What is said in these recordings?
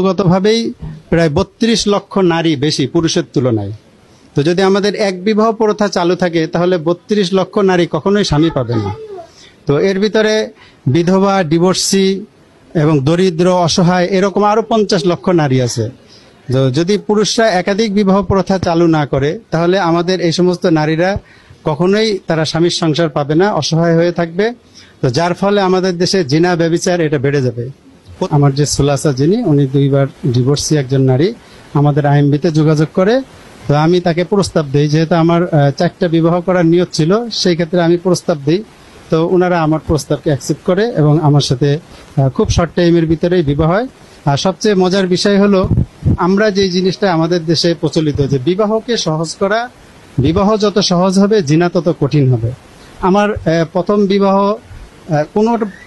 গতভাবেই প্রায় ৩২ লক্ষ নারী বেশি পুরুষের তুলনায়। তো যদি আমাদের এক বিবাহ প্রথা চালু থাকে তাহলে ৩২ লক্ষ নারী কখনোই স্বামী পাবে না। তো এর ভিতরে বিধবা, ডিভোর্সি এবং দরিদ্র, অসহায় এরকম আরো ৫০ লক্ষ নারী আছে। তো যদি পুরুষরা একাধিক বিবাহ প্রথা চালু না করে তাহলে আমাদের এই সমস্ত নারীরা কখনোই তারা স্বামীর সংসার পাবে না, অসহায় হয়ে থাকবে। তো যার ফলে আমাদের দেশে জিনা, ব্যভিচার এটা বেড়ে যাবে। আমার যে সুলাসা, যিনি উনি ২বার ডিভোর্সি একজন নারী, আমাদের আইএমবিতে যোগাযোগ করে। তো আমি তাকে প্রস্তাব দিই, যেহেতু আমার ৪টা বিবাহ করার নিয়ত ছিল, সেই ক্ষেত্রে আমি প্রস্তাব দিই। তো ওনারা আমার প্রস্তাবকে অ্যাকসেপ্ট করে এবং আমার সাথে খুব শর্ট টাইমের ভিতরেই বিবাহ হয়। আর সবচেয়ে মজার বিষয় হলো, আমরা যে জিনিসটা আমাদের দেশে প্রচলিত যে বিবাহকে সহজ করা, বিবাহ যত সহজ হবে জিনা তত কঠিন হবে। আমার প্রথম বিবাহ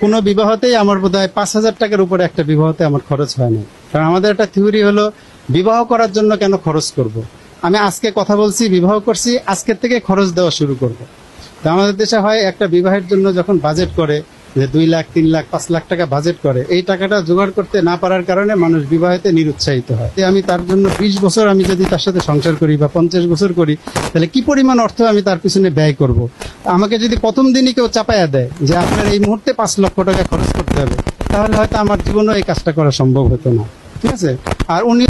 কোনো বিবাহতেই আমার বোধহয় ৫,০০০ টাকার উপরে একটা বিবাহতে আমার খরচ হয় না। কারণ আমাদের একটা থিওরি হলো, বিবাহ করার জন্য কেন খরচ করব। আমি আজকে কথা বলছি, বিবাহ করছি, আজকের থেকে খরচ দেওয়া শুরু করব। তো আমাদের দেশে হয় একটা বিবাহের জন্য যখন বাজেট করে যে ২ লাখ, ৩ লাখ, ৫ লাখ টাকা বাজেট করে, এই টাকাটা জোগাড় করতে না পারার কারণে মানুষ বিবাহেতে নিরুৎসাহিত হয়। আমি তার জন্য ২০ বছর আমি যদি তার সাথে সংসার করি বা ৫০ বছর করি, তাহলে কি পরিমাণ অর্থ আমি তার পিছনে ব্যয় করব। আমাকে যদি প্রথম দিনই কেউ চাপায়া দেয় যে আপনার এই মুহূর্তে ৫ লক্ষ টাকা খরচ করতে হবে, তাহলে হয়তো আমার জীবনেও এই কাজটা করা সম্ভব হতো না। ঠিক আছে। আর উনি